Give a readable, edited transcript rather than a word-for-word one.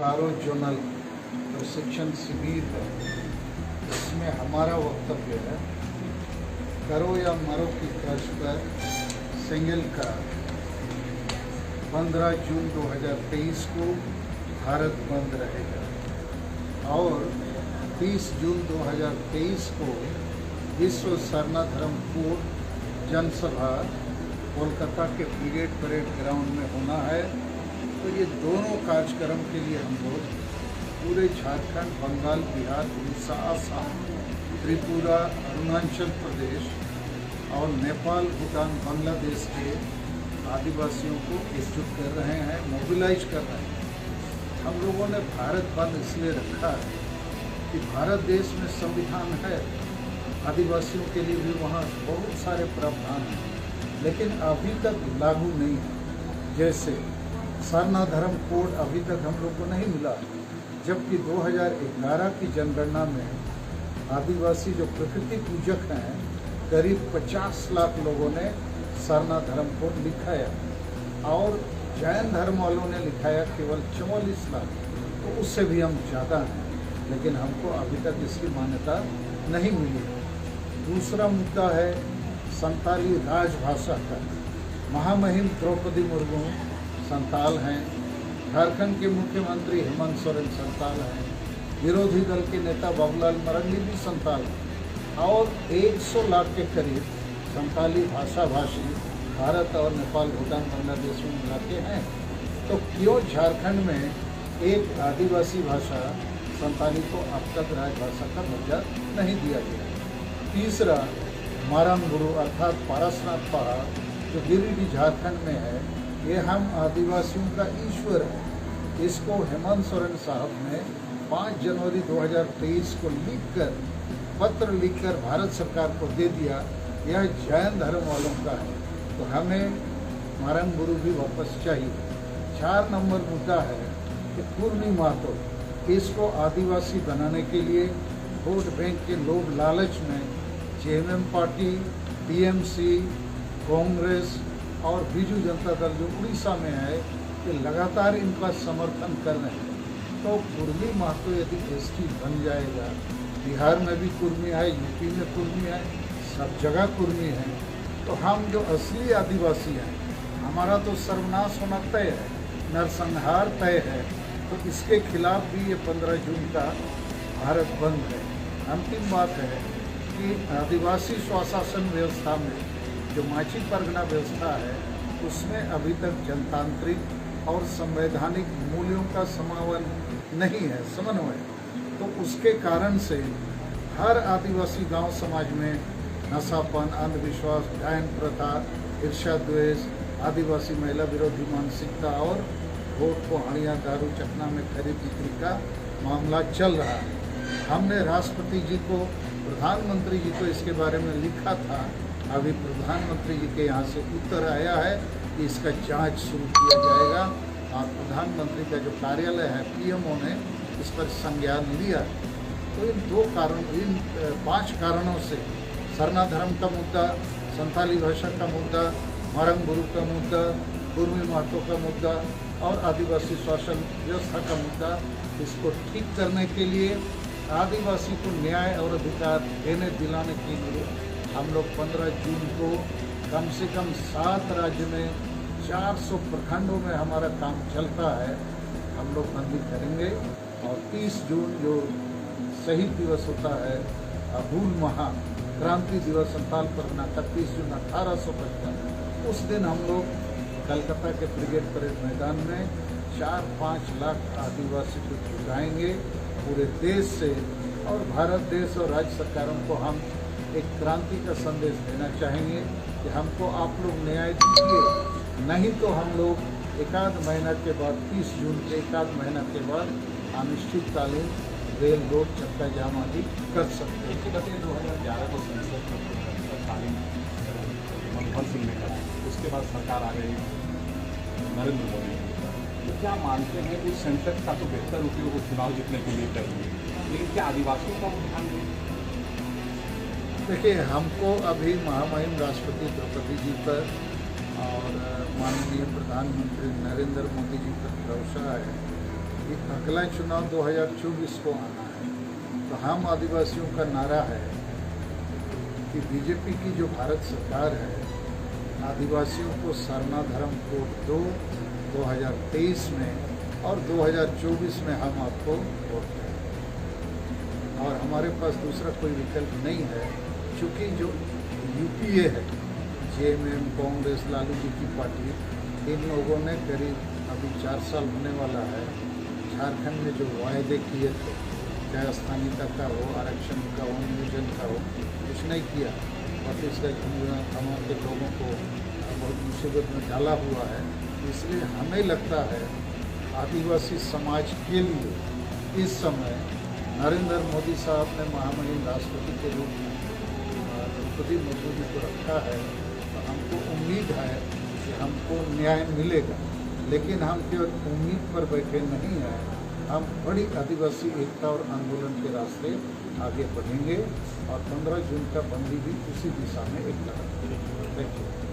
कारो जोनल प्रशिक्षण शिविर है। इसमें हमारा वक्तव्य है, करो या मरो की तर्ज पर सेंगेल का 15 जून 2023 को भारत बंद रहेगा और 30 जून 2023 को विश्व सरना धर्म कोड जनसभा कोलकाता के ब्रिगेड परेड ग्राउंड में होना है। तो ये दोनों कार्यक्रम के लिए हम लोग पूरे झारखंड, बंगाल, बिहार, उड़ीसा, असम, त्रिपुरा, अरुणाचल प्रदेश और नेपाल, भूटान, बांग्लादेश के आदिवासियों को एकजुट कर रहे हैं, मोबिलाइज कर रहे हैं। हम लोगों ने भारत बंद इसलिए रखा है कि भारत देश में संविधान है, आदिवासियों के लिए भी वहाँ बहुत सारे प्रावधान हैं, लेकिन अभी तक लागू नहीं है। जैसे सरना धर्म कोड अभी तक हम लोग को नहीं मिला, जबकि 2011 की जनगणना में आदिवासी जो प्रकृति पूजक हैं करीब 50 लाख लोगों ने सरना धर्म कोड लिखाया और जैन धर्म वालों ने लिखाया केवल 44 लाख। तो उससे भी हम ज़्यादा हैं, लेकिन हमको अभी तक इसकी मान्यता नहीं मिली। दूसरा मुद्दा है संताली राजभाषा का। महामहिम द्रौपदी मुर्मू संताल हैं, झारखंड के मुख्यमंत्री हेमंत सोरेन संताल हैं, विरोधी दल के नेता बाबूलाल मरांडी भी संताल हैं और 100 लाख के करीब संताली भाषी भारत और नेपाल, भूटान, बांग्लादेश में मिलाते हैं। तो क्यों झारखंड में एक आदिवासी भाषा संताली को अब तक राजभाषा का दर्जा नहीं दिया गया? तीसरा, मारंग गुरु अर्थात पारसनाथ पहाड़ जो गिरिडीह झारखंड में है, ये हम आदिवासियों का ईश्वर है। इसको हेमंत सोरेन साहब ने 5 जनवरी 2023 को पत्र लिखकर भारत सरकार को दे दिया, यह जैन धर्म वालों का है, तो हमें मारंग गुरु भी वापस चाहिए। 4 नंबर मुद्दा है कि कुर्मी महतो, इसको आदिवासी बनाने के लिए वोट बैंक के लोभ लालच में जेएमएम पार्टी, टीएमसी, कांग्रेस और बीजू जनता दल जो उड़ीसा में है, ये लगातार इनका समर्थन कर रहे हैं। तो कुर्मी महतो यदि एसटी बन जाएगा, बिहार में भी कुर्मी है, यूपी में कुर्मी है, सब जगह कुर्मी है, तो हम जो असली आदिवासी हैं, हमारा तो सर्वनाश होना तय है, नरसंहार तय है। तो इसके खिलाफ भी ये 15 जून का भारत बंद है। अंतिम बात है कि आदिवासी स्वशासन व्यवस्था में जो माची परगना व्यवस्था है, उसमें अभी तक जनतांत्रिक और संवैधानिक मूल्यों का समावन नहीं है, समन्वय। तो उसके कारण से हर आदिवासी गांव समाज में नशापन, अंधविश्वास, डायन प्रथा, ईर्ष्या, द्वेष, आदिवासी महिला विरोधी मानसिकता और वोट को हड़िया, दारू, चखना में खरीद बिक्री का मामला चल रहा है। हमने राष्ट्रपति जी को, प्रधानमंत्री जी को इसके बारे में लिखा था। अभी प्रधानमंत्री जी के यहाँ से उत्तर आया है कि इसका जांच शुरू किया जाएगा और प्रधानमंत्री का जो कार्यालय है पीएमओ ने इस पर संज्ञान लिया। तो इन 5 कारणों से सरना धर्म का मुद्दा, संताली भाषा का मुद्दा, मारंग गुरु का मुद्दा, कुर्मी महतो का मुद्दा और आदिवासी शासन व्यवस्था का मुद्दा, इसको ठीक करने के लिए, आदिवासी को न्याय और अधिकार दिलाने के लिए हम लोग 15 जून को कम से कम 7 राज्य में 400 प्रखंडों में हमारा काम चलता है, हम लोग बंदी करेंगे। और 30 जून जो शहीद दिवस होता है, हूल महा क्रांति दिवस संताल परगना का 30 जून 1855, उस दिन हम लोग कलकत्ता के ब्रिगेड परेड मैदान में 4-5 लाख आदिवासी को जुटाएंगे पूरे देश से। और भारत देश और राज्य सरकारों को हम एक क्रांति का संदेश देना चाहेंगे कि हमको आप लोग न्याय दीजिए, नहीं तो हम लोग एकाध महीना के बाद 30 जून के एकाध महीना के बाद अनिश्चितकालीन रेल रोड चक्का जाम आदि कर सकते हैं। 2011 को संसद मनमोहन सिंह ने कहा, उसके बाद सरकार आ गई नरेंद्र मोदी। तो क्या मानते हैं कि संसद का तो बेहतर उपयोग चुनाव जीतने के लिए करेंगे, लेकिन क्या आदिवासियों का ध्यान नहीं? देखिए, हमको अभी महामहिम राष्ट्रपति द्रौपदी जी पर और माननीय प्रधानमंत्री नरेंद्र मोदी जी पर भरोसा है कि अगला चुनाव 2024 को आना है, तो हम आदिवासियों का नारा है कि बीजेपी की जो भारत सरकार है, आदिवासियों को सरना धर्म कोड दो 2023 में और 2024 में हम आपको वोट दें। और हमारे पास दूसरा कोई विकल्प नहीं है, क्योंकि जो यूपीए है, जेएमएम, कांग्रेस, लालू जी की पार्टी, इन लोगों ने करीब अभी 4 साल होने वाला है, झारखंड में जो वायदे किए थे, चाहे स्थानीयता का हो, आरक्षण का हो, नियोजन का हो, कुछ नहीं किया। छत्तीसगढ़ तमाम के लोगों को बहुत मुसीबत में डाला हुआ है। इसलिए हमें लगता है आदिवासी समाज के लिए इस समय नरेंद्र मोदी साहब ने महामहिम राष्ट्रपति के रूप में द्रौपदी मुर्मू जी को रखा है, तो हमको उम्मीद है कि हमको न्याय मिलेगा। लेकिन हम केवल उम्मीद पर बैठे नहीं हैं, हम बड़ी आदिवासी एकता और आंदोलन के रास्ते आगे बढ़ेंगे और 15 जून का बंदी भी उसी दिशा में एक कदम। Thank you.